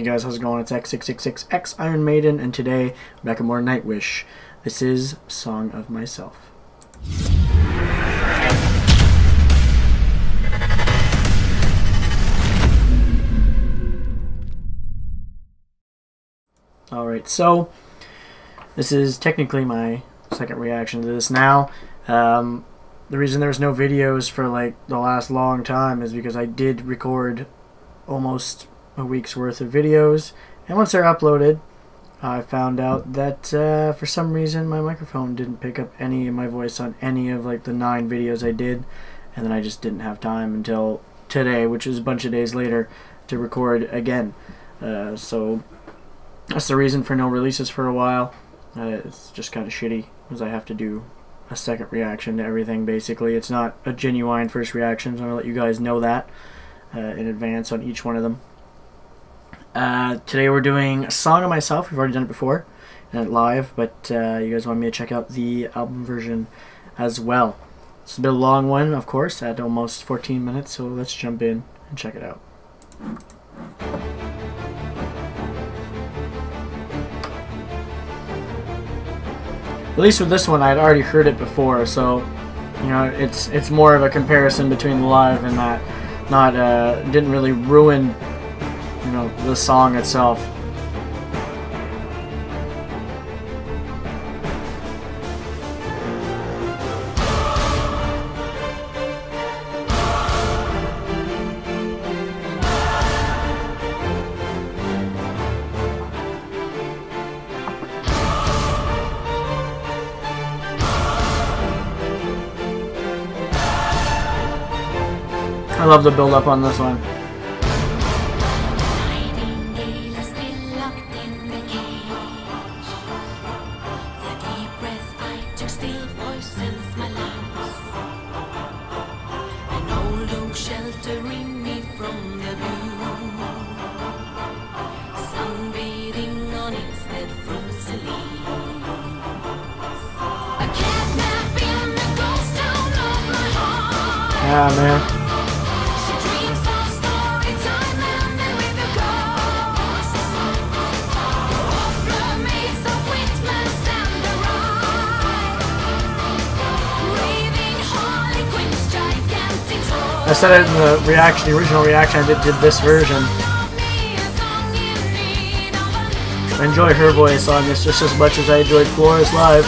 guys, how's it going? It's X666X Iron Maiden, and today I'm back at more Nightwish. This is Song of Myself. Alright, so this is technically my second reaction to this now. The reason there's no videos for like the last long time is because I did record almost a week's worth of videos, and once they're uploaded I found out that for some reason my microphone didn't pick up any of my voice on any of like the 9 videos I did, and then I just didn't have time until today, which is a bunch of days later, to record again. So that's the reason for no releases for a while. It's just kind of shitty because I have to do a second reaction to everything. Basically, it's not a genuine first reaction, so I'm gonna let you guys know that in advance on each one of them. Today we're doing a Song of Myself. We've already done it before live, but you guys want me to check out the album version as well. It's a bit of a long one, of course, at almost 14 minutes, so let's jump in and check it out. At least with this one, I'd already heard it before, so you know it's more of a comparison between the live and that. Not didn't really ruin, you know, the song itself. I love the build up on this one. Yeah, man. I said it in the reaction, the original reaction I did this version. I enjoy her voice on this just as much as I enjoyed Flora's live.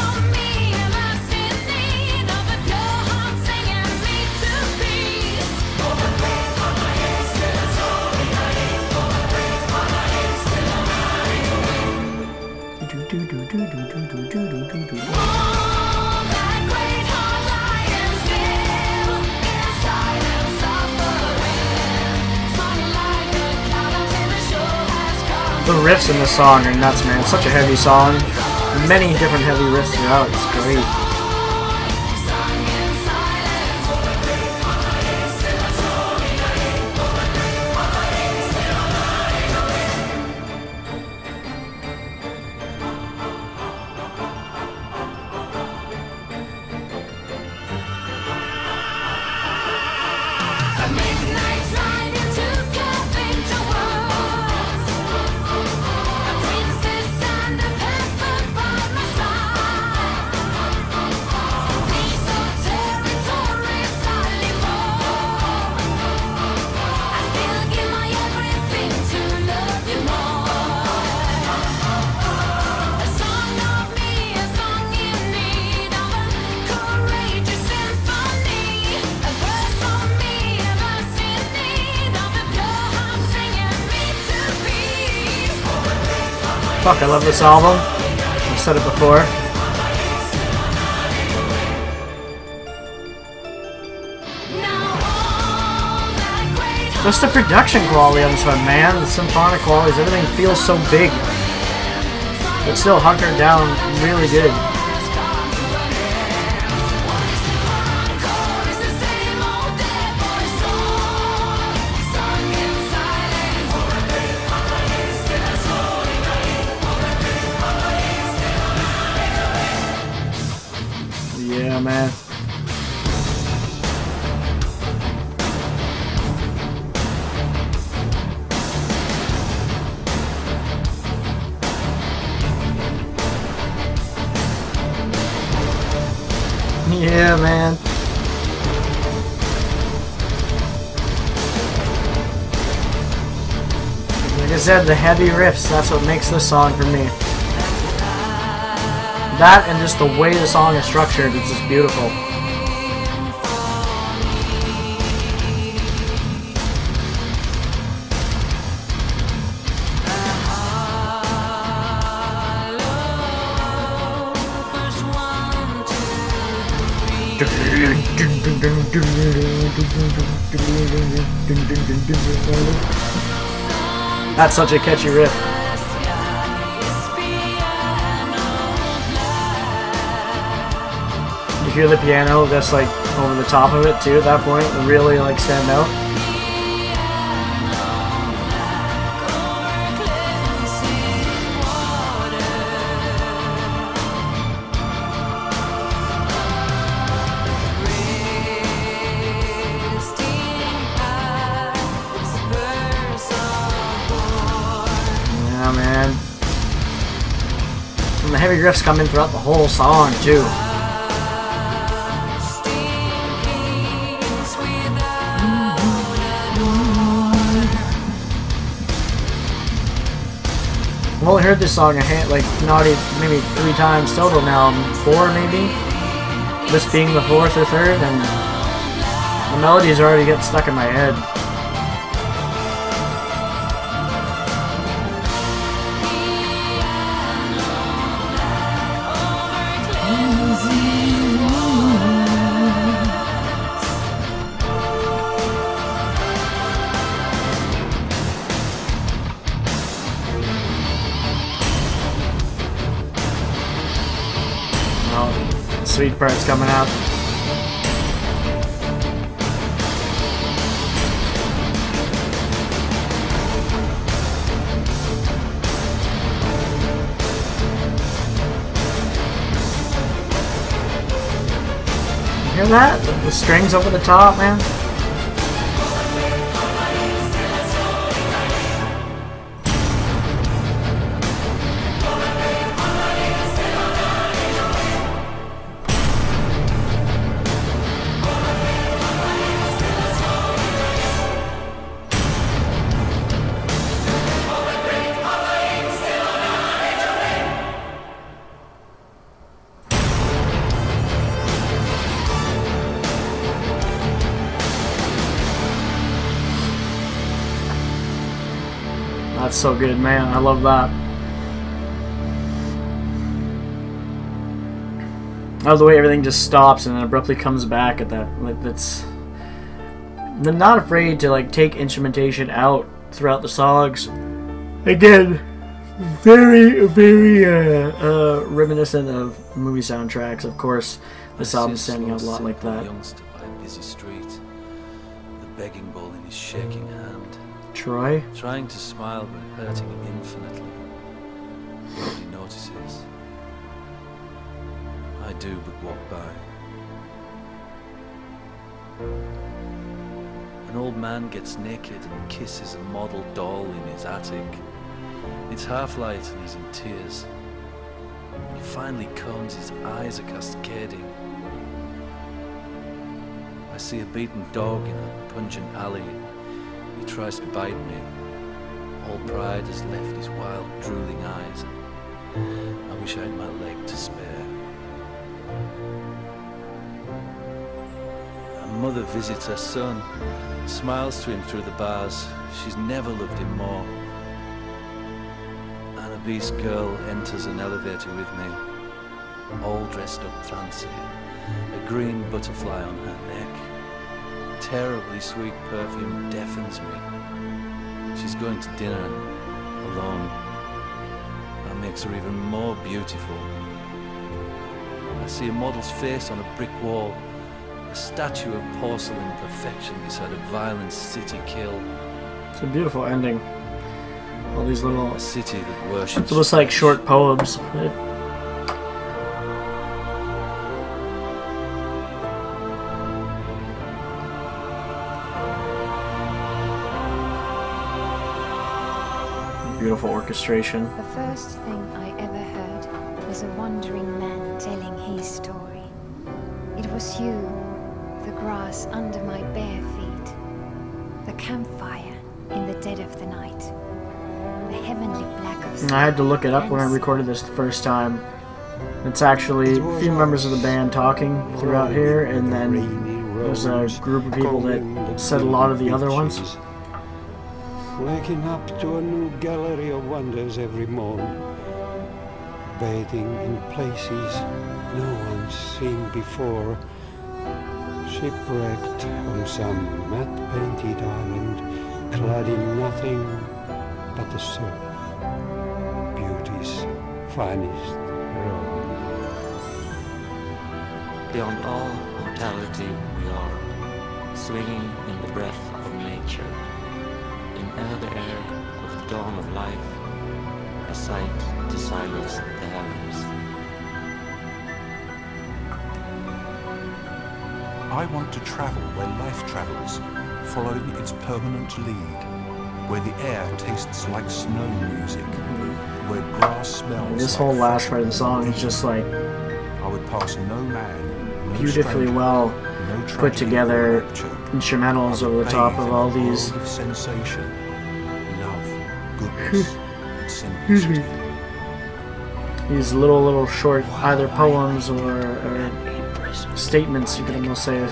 The riffs in this song are nuts, man. It's such a heavy song. Many different heavy riffs throughout. It's great. Fuck, I love this album. I've said it before. Just the production quality on this one, man. The symphonic qualities, everything feels so big. But still hunkered down really good. Yeah, man. Yeah, man. Like I said, the heavy riffs, that's what makes this song for me. That and just the way the song is structured, it's just beautiful. That's such a catchy riff. You hear the piano just like over the top of it too at that point, and really like stand out. Yeah, man. And the heavy riffs come in throughout the whole song too. I've only heard this song like maybe 3 times total now, 4 maybe. This being the 4th or 3rd, and the melodies already get stuck in my head. Sweet part's coming out. You hear that? The strings over the top, man. That's so good, man. I love that. I love the way everything just stops and then abruptly comes back at that. Like that's. They're not afraid to like take instrumentation out throughout the songs. Again, very reminiscent of movie soundtracks. Of course, this album's standing out a lot like that. Youngster by a busy street, the begging bowl in his shaking hand. Troy? Trying to smile but hurting him infinitely. Nobody notices. I do but walk by. An old man gets naked and kisses a model doll in his attic. It's half light and he's in tears. When he finally comes, his eyes are cascading. I see a beaten dog in a pungent alley. He tries to bite me. All pride has left his wild, drooling eyes. I wish I had my leg to spare. A mother visits her son, smiles to him through the bars. She's never loved him more. An obese girl enters an elevator with me, all dressed up fancy, a green butterfly on her neck. Terribly sweet perfume deafens me. She's going to dinner alone. That makes her even more beautiful. I see a model's face on a brick wall, a statue of porcelain perfection beside a violent city kill. It's a beautiful ending. All these little... A city that worships... It's almost like short poems. Beautiful orchestration. The first thing I ever heard was a wandering man telling his story. It was you, the grass under my bare feet, the campfire in the dead of the night, the heavenly black of And I had to look it up when I recorded this the first time. It's actually a few members of the band talking throughout here, and then there's a group of people that said a lot of the other ones. Waking up to a new gallery of wonders every morn, bathing in places no one's seen before, shipwrecked on some matte-painted island, clad in nothing but the surf, beauty's finest rose. Beyond all mortality we are, swinging in the breath of nature, in the air of the dawn of life, a sight to silence the heavens. I want to travel where life travels, following its permanent lead, where the air tastes like snow music, where grass smells. This whole last part of the song is just like I would pass no man, no beautifully stranger, well no put tragedy together or rapture. instrumentals over the top of all these. Of sensation, love, goodness, and simplicity. These little short either poems or statements, you could almost say. The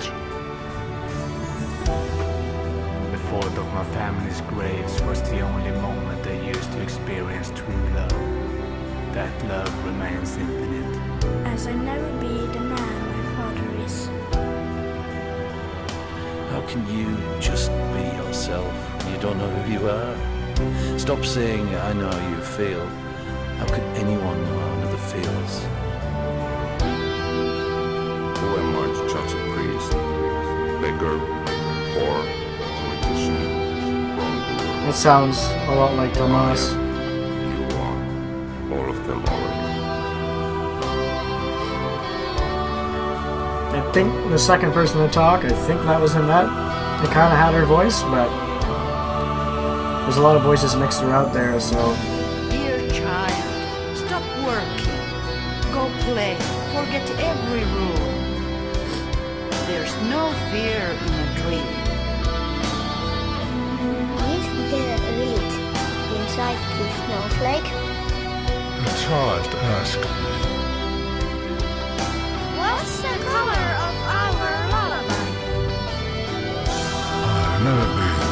thought of my family's graves was the only moment I used to experience true love. That love remains infinite. As I never be the man my father is. How can you just be yourself when you don't know who you are? Stop saying, I know how you feel. How could anyone know how another feels? Who am I to judge a priest, beggar, poor, politician, wrongdoer? It sounds a lot like Tomas. You are, all of them already. I think the second person to talk, I think that was Annette. It kind of had her voice, but there's a lot of voices mixed throughout there, so. Dear child, stop working. Go play. Forget every rule. There's no fear in a dream. Is there a village inside this snowflake? A child asked me. What's the color of our lullaby? I've never been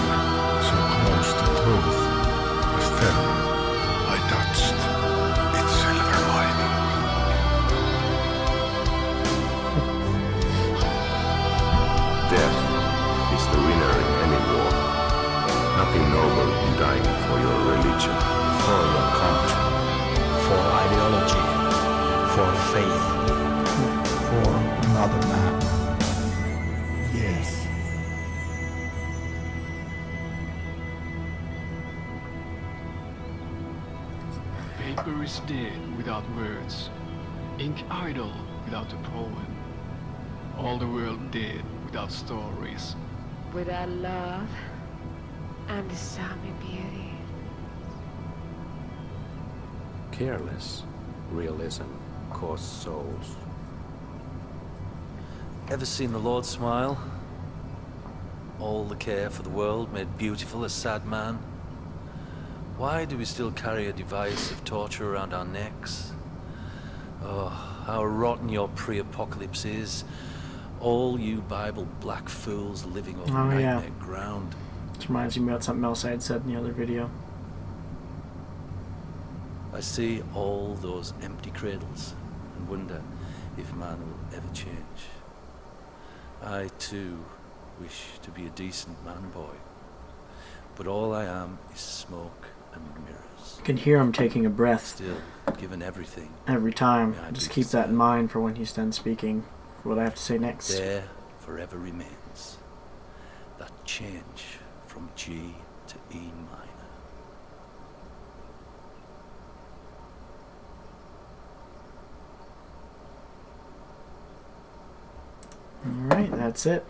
so close to truth as then I touched its silver lining. Death is the winner in any war. Nothing noble in dying for your religion, For your country, for ideology, for faith, for another man. Yes. Paper is dead without words, ink idle without a poem, all the world dead without stories. Without love and the summer beauty. Careless realism costs souls. Ever seen the Lord smile? All the care for the world made beautiful a sad man. Why do we still carry a device of torture around our necks? Oh, how rotten your pre-apocalypse is. All you Bible black fools living over nightmare ground. This reminds me about something else I had said in the other video. I see all those empty cradles and wonder if man will ever change. I too wish to be a decent man boy, but all I am is smoke and mirrors. You can hear him taking a breath. Still, given everything. Every time. Just keep that in mind for when he's done speaking, for what I have to say next. There forever remains that change from G to E minor. Alright, that's it.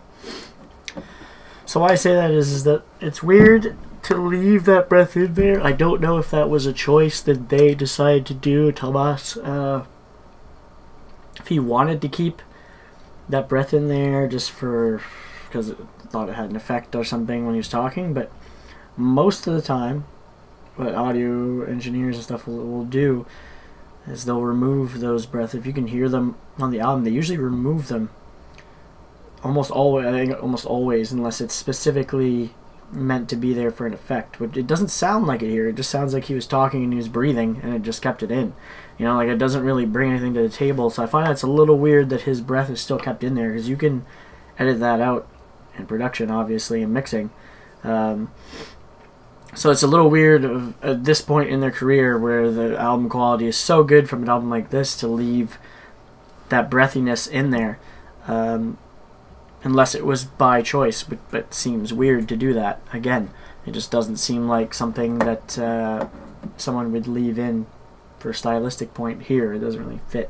So why I say that is that it's weird to leave that breath in there. I don't know if that was a choice that they decided to do, Tomas. If he wanted to keep that breath in there just because it thought it had an effect or something when he was talking. But most of the time, what audio engineers and stuff will do is they'll remove those breaths. If you can hear them on the album, they usually remove them almost always. I think almost always, unless it's specifically meant to be there for an effect. But it doesn't sound like it here. It just sounds like he was talking and he was breathing, and it just kept it in. You know, like it doesn't really bring anything to the table. So I find that's a little weird that his breath is still kept in there, because you can edit that out in production, obviously, and mixing. So it's a little weird at this point in their career, where the album quality is so good from an album like this, to leave that breathiness in there, unless it was by choice. But it seems weird to do that. Again, it just doesn't seem like something that someone would leave in for a stylistic point here. It doesn't really fit.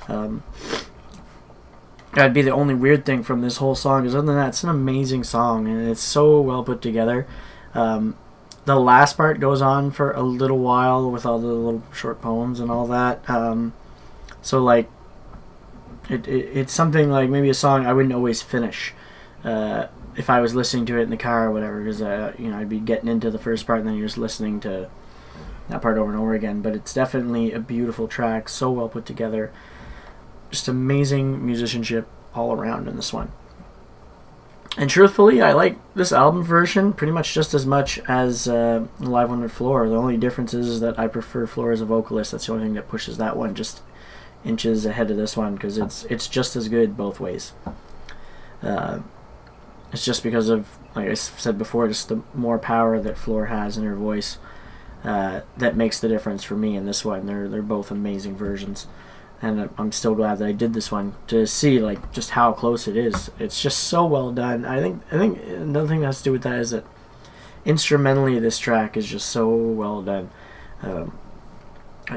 That'd be the only weird thing from this whole song, because other than that, it's an amazing song, and it's so well put together. The last part goes on for a little while with all the little short poems and all that. So like, it's something like maybe a song I wouldn't always finish if I was listening to it in the car or whatever, because you know, I'd be getting into the first part and then you're just listening to that part over and over again. But it's definitely a beautiful track, so well put together, just amazing musicianship all around in this one. And truthfully, I like this album version pretty much just as much as the live one with Floor. The only difference is that I prefer Floor as a vocalist. That's the only thing that pushes that one just inches ahead of this one, because it's just as good both ways. It's just because of, like I said before, just the more power that Floor has in her voice that makes the difference for me in this one. They're both amazing versions. And I'm still glad that I did this one, to see like just how close it is. It's just so well done. I think another thing that has to do with that is that instrumentally this track is just so well done.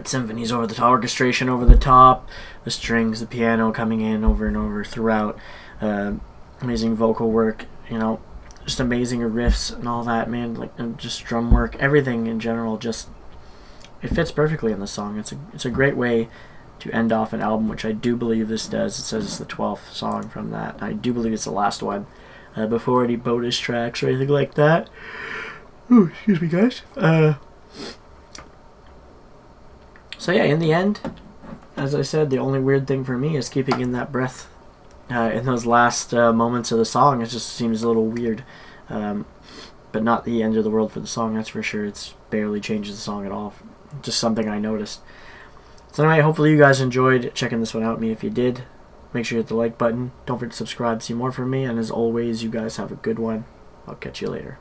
Symphonies over the top, orchestration over the top, the strings, the piano coming in over and over throughout. Amazing vocal work, you know, just amazing riffs and all that, man. Like, and just drum work, everything in general. Just it fits perfectly in the song. It's a great way to end off an album, which I do believe this does. It says it's the 12th song from that. I do believe it's the last one, before any bonus tracks or anything like that. Ooh, excuse me, guys. So yeah, in the end, as I said, the only weird thing for me is keeping in that breath in those last moments of the song. It just seems a little weird, but not the end of the world for the song, that's for sure. It's barely changes the song at all. Just something I noticed. So anyway, hopefully you guys enjoyed checking this one out. Me, if you did, make sure you hit the like button. Don't forget to subscribe to see more from me. And as always, you guys have a good one. I'll catch you later.